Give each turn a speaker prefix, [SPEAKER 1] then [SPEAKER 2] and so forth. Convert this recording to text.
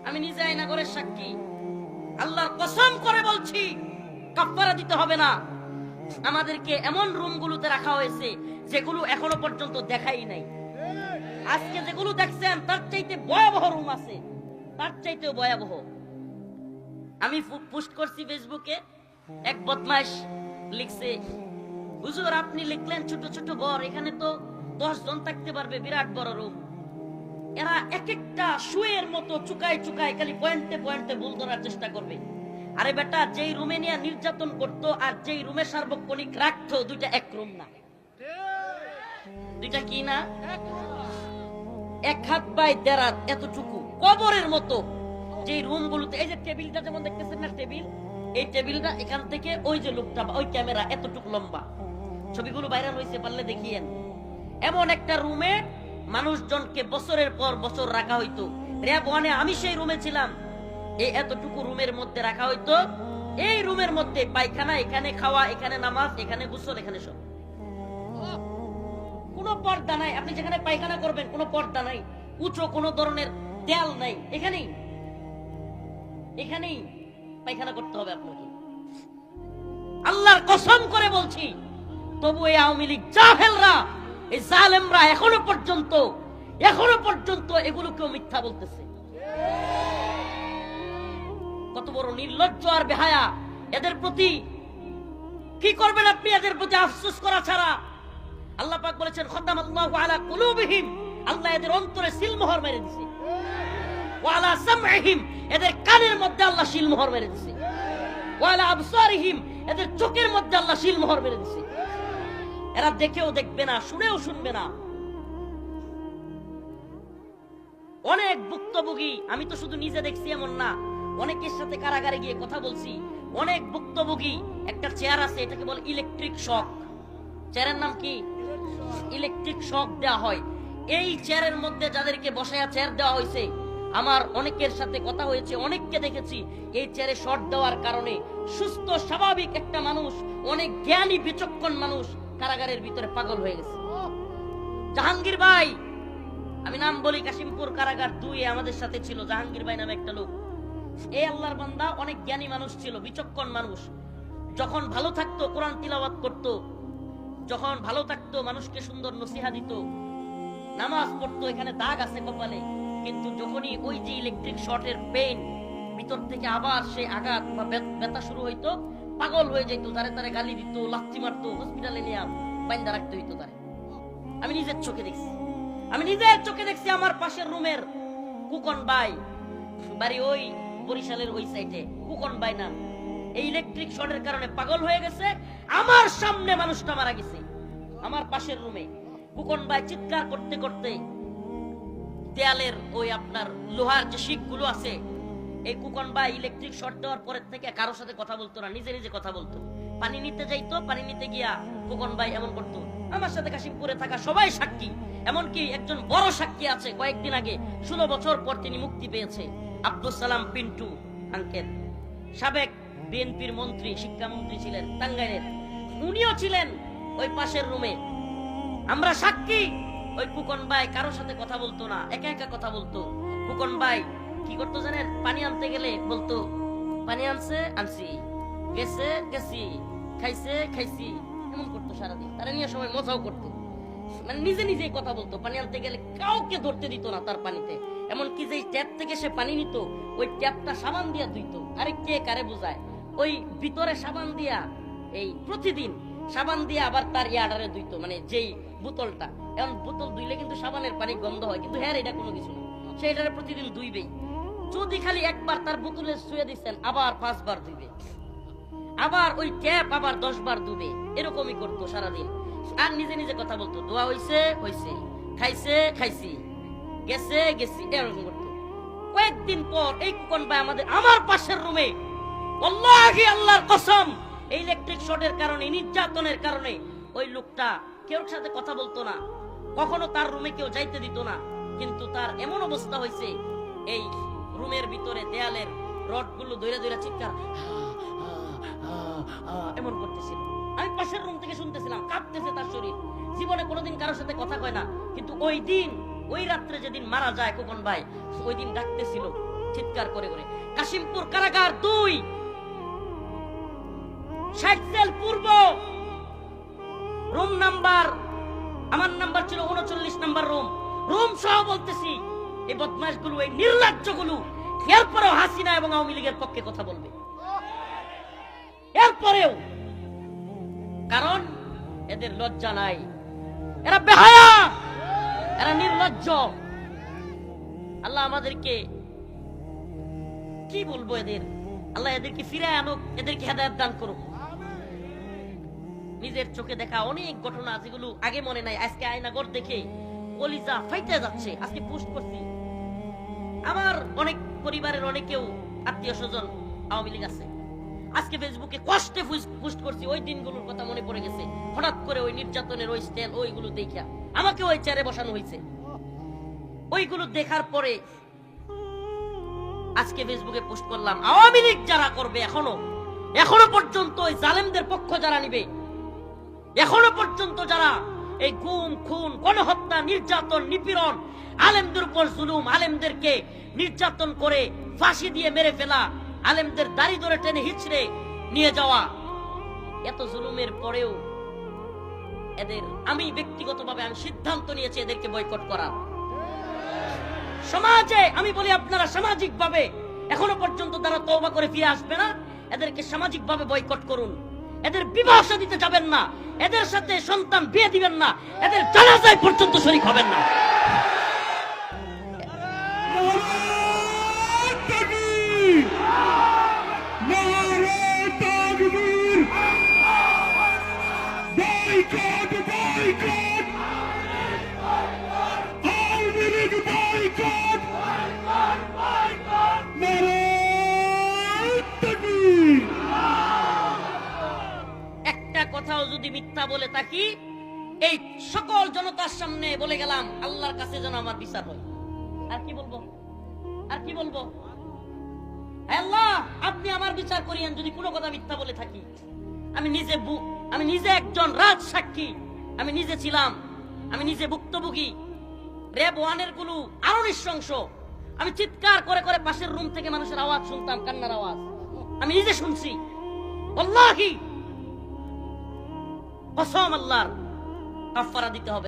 [SPEAKER 1] আমি নিজে আয়না করে সাক্ষী, আল্লাহর কসম করে বলছি কাফারা দিতে হবে না। আমাদেরকে এমন রুমগুলোতে রাখা হয়েছে যেগুলো এখনো পর্যন্ত দেখাই নাই। আজকে যেগুলো দেখছেন তার চাইতে ভয়াবহ রুম আছে, তার চাইতেও ভয়াবহ। আমি পোস্ট করছি ফেসবুকে, এক বদমাইশ লিখছে, হুজুর আপনি লিখলেন ছোট ছোট ঘর, এখানে তো 10 জন থাকতে পারবে, বিরাট বড় রুম। এরা এক একটা শুয়ের মতো চুকায় চুকায় খালি পয়েন্টে পয়েন্টে ভুল ধরার চেষ্টা করবে। আরে বেটা, যেই রুমে নিয়ে নির্যাতন করতো আর যেই রুমে সার্বক্ষণিক রাখতো, দুইটা এক রুম না। দুইটা কি না? এক হাত বাই দেড় হাত এতটুকু কবরের মতো যে রুমগুলোতে। এই যে টেবিলটা যেমন দেখতেছেন না, টেবিল, এই টেবিলটা এখান থেকে ওই যে লোকটা, ওই ক্যামেরা এতটুকু লম্বা। ছবিগুলো ভাইরাল হয়েছে, পারলে দেখিয়েন। এমন একটা রুমে মানুষজনকে বছরের পর বছর রাখা হইতো। র‍্যাব 1-এ আমি সেই রুমে ছিলাম। এই এতটুকু রুমের মধ্যে রাখা হইতো। এই রুমের মধ্যে পায়খানা, এখানে খাওয়া, এখানে নামাজ, এখানে গোসল, এখানে সব। কোনো পর্দা নাই। আপনি যেখানে পায়খানা করবেন কোনো পর্দা নাই, উঁচু কোনো ধরনের দেয়াল নাই। এখানেই এখানেই পায়খানা করতে হবে আপনাকে। আল্লাহর কসম করে বলছি, তবু এই আওয়ামী লীগ জাহেলরা, এই জালেমরা এখনো পর্যন্ত এগুলোকেও মিথ্যা বলতেছে। কত বড় নির্লজ্জ আর বেহায়া এদের প্রতি! কি করবেন আপনি এদের প্রতি আফসোস করা ছাড়া? আল্লাহ পাক বলেছেন, খতামাল্লাহু আলা কুলুবিহিম, আল্লাহ এদের অন্তরে সিলমোহর মেরে দিয়েছে। ওয়া আলা সামঈহিম, এদের কানের মধ্যে আল্লাহ সিলমোহর মেরে দিয়েছে। ওয়া আলা আবসারিহিম, এদের চোখের মধ্যে আল্লাহ সিলমোহর মেরে দিয়েছে। এরা দেখেও দেখবে না, শুনেও শুনবে না। অনেক ভুক্তভোগী, আমি তো শুধু নিজে দেখছি এমন না, অনেকের সাথে কারাগারে গিয়ে কথা বলছি। অনেক ভুক্তভোগী, একটা চেয়ার আছে, এটাকে বলে ইলেকট্রিক শক। চেয়ারের নাম কি? ইলেকট্রিক শক দেওয়া হয়। এই চেয়ারের মধ্যে যাদেরকে বসায়া চেয়ার দেওয়া হয়েছে, আমার অনেকের সাথে কথা হয়েছে, অনেককে দেখেছি এই চেয়ারে শর্ট দেওয়ার কারণে সুস্থ স্বাভাবিক একটা মানুষ, অনেক জ্ঞানী বিচক্ষণ মানুষ কারাগারের ভিতরে পাগল হয়ে গেছে। জাহাঙ্গীর ভাই, আমি নাম বলি, কাশিমপুর কারাগার 2-এ আমাদের সাথে ছিল জাহাঙ্গীর ভাই নামে একটা লোক। এই আল্লাহর বান্দা অনেক জ্ঞানী মানুষ ছিল, বিচক্ষণ মানুষ। যখন ভালো থাকতো কোরআন তিলাওয়াত করত, যখন ভালো থাকতো মানুষকে সুন্দর নসিহা দিত, নামাজ পড়তো, এখানে দাগ আছে কপালে। কিন্তু যখনই ওই যে ইলেকট্রিক শর্টের পেইন, ভিতর থেকে আবার সেই আঘাত বা ব্যথা শুরু হইতো, পাগল হয়ে যেত, তারে তারে গালি দিত, লাথি মারতো, হসপিটালে নিয়ে বাইন্দা রাখতে হইতো তারে। আমি নিজের চোখে দেখছি। আমার পাশের রুমের কুকন ভাই, বাড়ি ওই বরিশালের ওই সাইডে, কুকন ভাই নাম, এই ইলেকট্রিক শর্টের কারণে পাগল হয়ে গেছে। আমার সামনে মানুষটা মারা গেছে, আমার পাশের রুমে। কুকন ভাই চিৎকার করতে করতে দেয়ালের ওই আপনার লোহার যে শিকগুলো আছে, এই কুকন ভাই ইলেকট্রিক শর্ট দেওয়ার পরের থেকে কারোর সাথে কথা বলতো না, নিজে নিজে কথা বলতো। পানি নিতে যাইতো, পানি নিতে গিয়া কুকন ভাই এমন করতো। আমার সাথে কাশিমপুরে থাকা সবাই সাক্ষী, এমনকি একজন বড় সাক্ষী আছে, কয়েকদিন আগে 16 বছর পর তিনি মুক্তি পেয়েছে, আব্দুল সালাম পিন্টু আঙ্কেল, সাবেক বিএনপির মন্ত্রী, শিক্ষামন্ত্রী ছিলেন টাঙ্গাইলের। উনিও ছিলেন ওই পাশের রুমে। আমরা সাক্ষী, ওই কুকন ভাই কারোর সাথে কথা বলতো না, একা একা কথা বলতো। কুকন ভাই কি করতো জানেন? পানি আনতে গেলে বলতো, পানি আনছি, গেছি, খাইছি, এমন করতো সারাদিন। তারা নিয়ে সবাই মজাও করতো, মানে নিজে নিজেই কথা বলতো। পানি আনতে গেলে কাউকে ধরতে দিত না তার পানিতে। এমনকি যে ট্যাপ থেকে সে পানি নিত, ওই ট্যাপটা সাবান দিয়া ধুইতো। আরে কে কারে বোঝায়? ওই ভিতরে সাবান দিয়া, এই প্রতিদিন সাবান দিয়ে আবার তার ইয়ার্ডারে ধুইতো, মানে যেই বোতলটা। এখন বোতল ধুইলে কিন্তু সাবানের পানি গন্ধ হয়, কিন্তু হ্যাঁ এটা কোনো কিছু না, সে এটারে প্রতিদিন ধুইবেই। যদি খালি একবার তার বোতলে শুয়ে দিচ্ছেন, আবার 5 বার ধুইবে, আবার ওই ট্যাপ আবার 10 বার ধুবে, এরকমই করতো সারাদিন। আর নিজে নিজে কথা বলতো, দোয়া হইছে, খাইছি, গেছি, এরকম করতো। কয়েকদিন পর এই কুকন ভাই আমার পাশের রুমে, ওয়াল্লাহি আল্লাহর কসম, এই ইলেকট্রিক শর্টের কারণে, নির্যাতনের কারণে ওই লোকটা কেউ সাথে কথা বলতো না, কখনো তার রুমে কেউ যাইতে দিত না। কিন্তু তার এমন অবস্থা হয়েছে, এই রুমের ভিতরে দেয়ালের রডগুলো ধরে চিৎকার এমন করতেছিল। আমি পাশের রুম থেকে শুনতেছিলাম, কাঁপতেছে তার শরীর। জীবনে কোনোদিন কারোর সাথে কথা কয় না, কিন্তু ওই দিন ওই রাত্রে যেদিন মারা যায় খোকন ভাই, ওই দিন ডাকতেছিল চিৎকার করে করে, কাশিমপুর কারাগার 2, 60 সেল পূর্ব, রুম নাম্বার, আমার নাম্বার ছিল 39 নাম্বার রুম সহ বলতেছি, এই বদমাশগুলো, এই নির্লজ্জগুলো এরপরেও হাসিনা এবং আওয়ামী লীগের পক্ষে কথা বলবে, এরপরেও, কারণ এদের লজ্জা নাই, এরা বেহায়া, এরা নির্লজ্জ। আল্লাহ আমাদেরকে কি বলবো, আল্লাহ এদেরকে ফিরে আনুক, এদেরকে হেদায়েত দান করুক। নিজের চোখে দেখা অনেক ঘটনা যেগুলো আগে মনে নাই, আজকে আয়নাগর দেখে কলিজা ফাইটে যাচ্ছে। আজকে পোস্ট করছি, আমার অনেক পরিবারের অনেকেও আত্মীয় স্বজন আওয়ামী লীগ আছে, আজকে ফেসবুকে কষ্টে পোস্ট করছি, ওই দিনগুলোর কথা মনে পড়ে গেছে। হঠাৎ করে ওই নির্যাতনের ওই স্টাইল, ওইগুলো দেখা আমাকে ওই চেয়ারে বসানো হয়েছে। ওইগুলো দেখার পরে আজকে ফেসবুকে পোস্ট করলাম, আওয়ামী লীগ যারা করবে, এখনো পর্যন্ত ওই জালেমদের পক্ষ যারা নিবে, এখনো পর্যন্ত যারা এই গুম খুন গণহত্যা নির্যাতন নিপীড়ন, আলেমদের উপর জুলুম, আলেমদেরকে নির্যাতন করে ফাঁসি দিয়ে মেরে ফেলা, আলেমদের দাড়ি ধরে টেনে হিচড়ে নিয়ে যাওয়া, এত জুলুমের পরেও এদের আমি ব্যক্তিগতভাবে আমি সিদ্ধান্ত নিয়েছি এদেরকে বয়কট করার। সমাজে আমি বলি, আপনারা সামাজিক ভাবে এখনো পর্যন্ত তারা তওবা করে ফিরে আসবে না, এদেরকে সামাজিক ভাবে বয়কট করুন। এদের বিবাহ দিতে যাবেন না, এদের সাথে সন্তান বিয়ে দিবেন না, এদের জানাজায় পর্যন্ত শরীক হবেন না। একটা কথাও যদি মিথ্যা বলে থাকি, এই সকল জনতার সামনে বলে গেলাম, আল্লাহর কাছে যেন আমার বিচার হয়। আর কি বলবো, আর কি বলবো? আল্লাহ, আপনি আমার বিচার করিয়েন যদি কোনো কথা মিথ্যা বলে থাকি। আমি নিজে একজন রাজ সাক্ষী, আমি নিজে ছিলাম, আমি নিজে ভুক্তভোগী। র‍্যাব 1 গুলো আরো নৃশংস। আমি চিৎকার করে করে পাশের রুম থেকে মানুষের আওয়াজ শুনতাম, কান্নার আওয়াজ, আমি নিজে শুনছি। আল্লাহি কসম, আল্লাহর কাফারা দিতে হবে।